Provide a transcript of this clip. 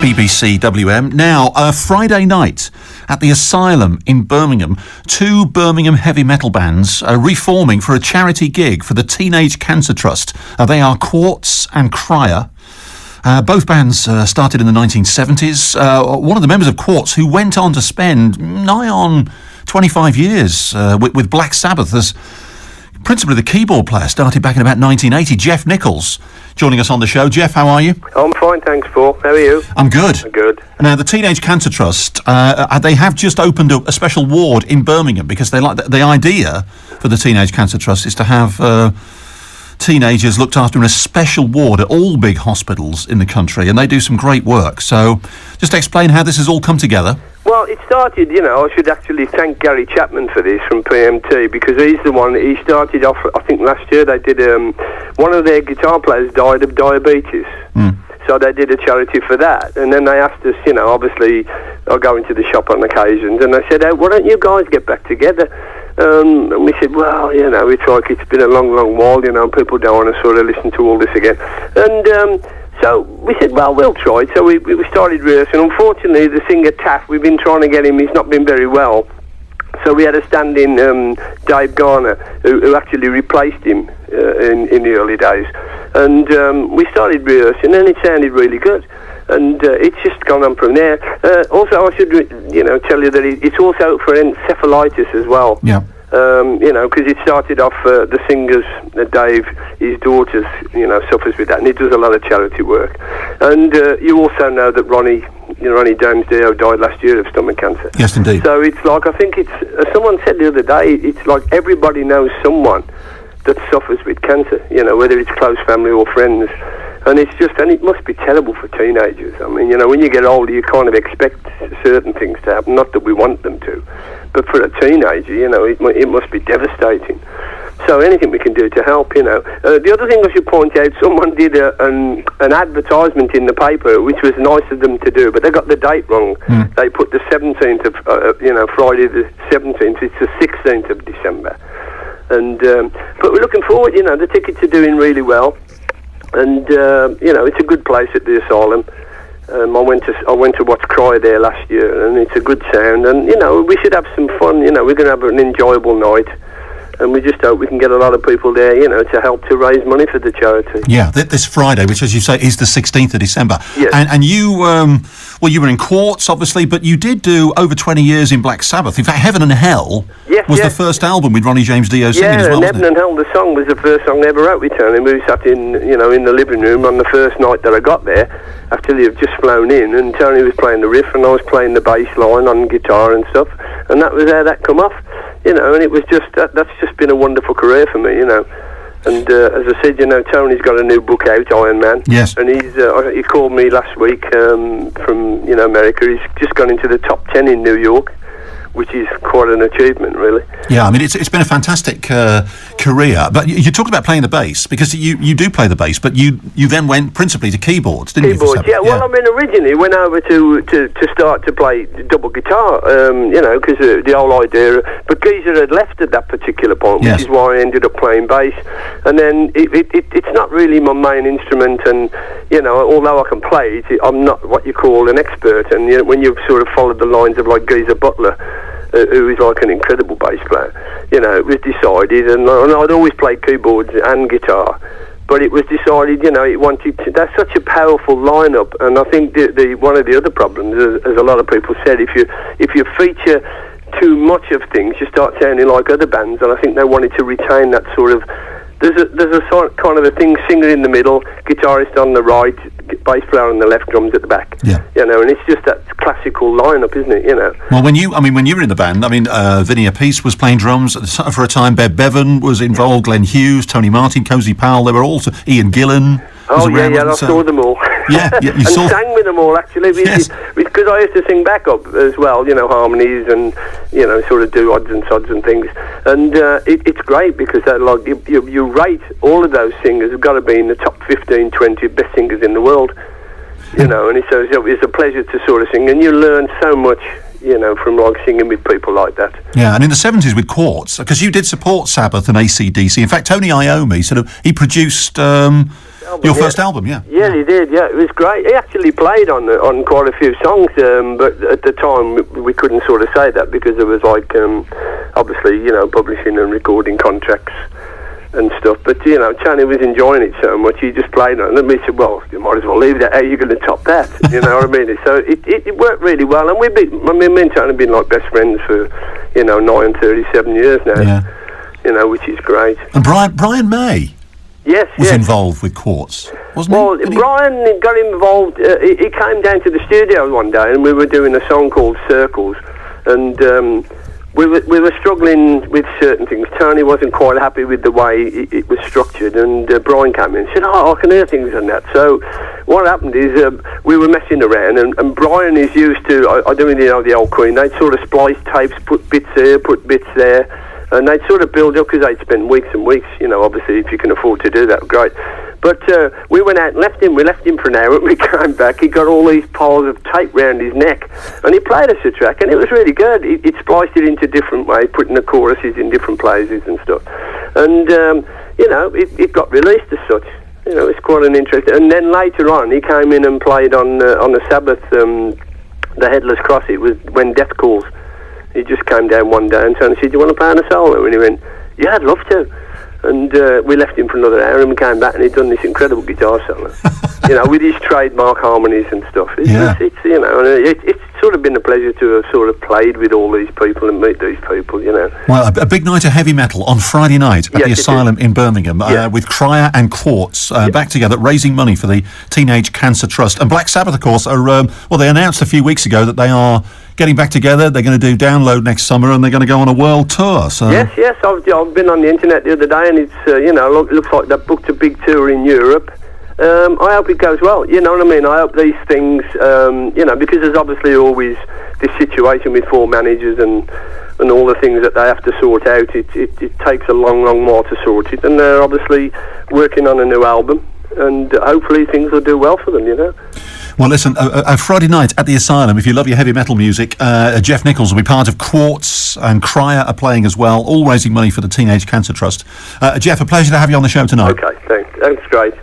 BBC WM. Now, Friday night at the Asylum in Birmingham, two Birmingham heavy metal bands are reforming for a charity gig for the Teenage Cancer Trust. They are Quartz and Cryer. Both bands started in the 1970s. One of the members of Quartz, who went on to spend nigh on 25 years with Black Sabbath as principally the keyboard player, started back in about 1980, Geoff Nicholls, joining us on the show. Geoff, how are you? I'm fine, thanks, Paul. How are you? I'm good. Good. Now, the Teenage Cancer Trust, they have just opened up a special ward in Birmingham because they like the idea for the Teenage Cancer Trust is to have teenagers looked after in a special ward at all big hospitals in the country, and they do some great work. So just explain how this has all come together. Well, it started, I should actually thank Gary Chapman for this from PMT, because he's the one, he started off, I think last year they did, one of their guitar players died of diabetes. So they did a charity for that, and then they asked us, obviously, I go into the shop on occasions, and they said, hey, why don't you guys get back together? And we said, well, it's like it's been a long, long while, people don't want to sort of listen to all this again. And so we said, well, we'll try it. So we started rehearsing. Unfortunately, the singer Taff, we've been trying to get him, he's not been very well. So we had a stand-in, Dave Garner, who actually replaced him in the early days. And we started rehearsing, and it sounded really good. And it's just gone on from there. Also, I should, tell you that it's also for encephalitis as well. Yeah. Because it started off the singer's, Dave, his daughter's, suffers with that, and he does a lot of charity work. And you also know that Ronnie James Dio died last year of stomach cancer. Yes, indeed. So it's like, I think it's, as someone said the other day, it's like everybody knows someone that suffers with cancer, whether it's close family or friends. And it's just, and it must be terrible for teenagers. I mean, when you get older, you kind of expect certain things to happen, not that we want them to. But for a teenager, it must be devastating. So anything we can do to help, The other thing I should point out, someone did an advertisement in the paper, which was nice of them to do, but they got the date wrong. They put the 17th of, Friday the 17th, it's the 16th of December. And but we're looking forward, the tickets are doing really well. And it's a good place at the Asylum. I went to watch Cry there last year, and it's a good sound. And we should have some fun. We're going to have an enjoyable night, and we just hope we can get a lot of people there, to help to raise money for the charity. Yeah, this Friday, which, as you say, is the 16th of December. Yes. And you, you were in Quartz, obviously, but you did do over 20 years in Black Sabbath. In fact, Heaven and Hell was the first album with Ronnie James Dio singing as well, Heaven and Hell, the song, was the first song I ever wrote with Tony. We sat in the living room on the first night that I got there, after they had just flown in, and Tony was playing the riff, and I was playing the bass line on guitar and stuff, and that was how that come off, and it was just, that's just been a wonderful career for me, And as I said, Tony's got a new book out, Iron Man. Yes. And he called me last week from America. He's just gone into the top 10 in New York, which is quite an achievement, really. Yeah, I mean, it's been a fantastic career. But you talked about playing the bass, because you do play the bass, but you then went principally to keyboards, didn't you? Keyboards, yeah. Well, I mean, originally went over to start to play double guitar, because the whole idea. But Geezer had left at that particular point, which is why I ended up playing bass. And then it's not really my main instrument, and although I can play it, I'm not what you call an expert. And when you've sort of followed the lines of like Geezer Butler, who is like an incredible bass player, it was decided, and I'd always played keyboards and guitar, but it was decided, it wanted to, that's such a powerful lineup, and I think the one of the other problems, as a lot of people said, if you feature too much of things, you start sounding like other bands, and I think they wanted to retain that sort of, there's a sort of kind of a thing, singer in the middle, guitarist on the right, bass player on the left, drums at the back. Yeah. And it's just that classical lineup, isn't it? Well, when you were in the band, Vinny Appice was playing drums for a time. Bev Bevan was involved. Glenn Hughes, Tony Martin, Cozy Powell. They were also Ian Gillan. Oh yeah, I saw them all. Yeah, you saw. And sang with them all actually. Yes. Because I used to sing backup as well, harmonies and sort of do odds and sods and things. And it's great because like you rate all of those singers have got to be in the top 15, 20 best singers in the world. And it's a pleasure to sort of sing, and you learn so much, you know, from like singing with people like that. Yeah, and in the 70s with Quartz, because you did support Sabbath and AC/DC. In fact, Tony Iommi he produced your first album, yeah. Yeah, he did, yeah. It was great. He actually played on quite a few songs, but at the time we couldn't sort of say that because there was like, obviously, you know, publishing and recording contracts and stuff. But, you know, Tony was enjoying it so much, he just played on it. And we said, well, you might as well leave that. How are you going to top that? You know what I mean? So it worked really well. And me and Tony have been like best friends for, you know, 37 years now. Yeah. You know, which is great. And Brian May was involved with Quartz, wasn't he? Well, Brian got involved. He came down to the studio one day and we were doing a song called Circles. And we were struggling with certain things. Tony wasn't quite happy with the way it was structured, and Brian came in and said, "Oh, I can hear things on that." So what happened is we were messing around, and Brian is used to, I don't really know the old Queen, they'd sort of splice tapes, put bits here, put bits there, and they'd sort of build up because they'd spend weeks and weeks, you know, obviously if you can afford to do that, great. But we went out and left him for an hour, and we came back, he got all these piles of tape round his neck, and he played us a track, and it was really good. It spliced it into different ways, putting the choruses in different places and stuff. And, you know, it got released as such. You know, it's quite an interesting... And then later on, he came in and played on the Sabbath, the Headless Cross. It was When Death Calls. He just came down one day and said, "Do you want to play on a solo?" And he went, "Yeah, I'd love to." And we left him for another hour, and we came back, and he'd done this incredible guitar solo, you know, with his trademark harmonies and stuff. It's you know, and it's sort of been a pleasure to have sort of played with all these people and meet these people, you know. Well, a big night of heavy metal on Friday night at the Asylum in Birmingham, with Cryer and Quartz back together, raising money for the Teenage Cancer Trust. And Black Sabbath, of course, are well, they announced a few weeks ago that they are getting back together. They're going to do Download next summer, and they're going to go on a world tour. So yes, I've been on the internet the other day, and it's you know, looks like they've booked a big tour in Europe. I hope it goes well. You know what I mean? I hope these things, you know, because there's obviously always this situation with four managers and all the things that they have to sort out. It takes a long while to sort it, and they're obviously working on a new album, and hopefully things will do well for them, you know. Well, listen, a Friday night at the Asylum, if you love your heavy metal music, Geoff Nicholls will be part of Quartz, and Cryer are playing as well, all raising money for the Teenage Cancer Trust. Geoff, a pleasure to have you on the show tonight. Okay, thanks. That's great.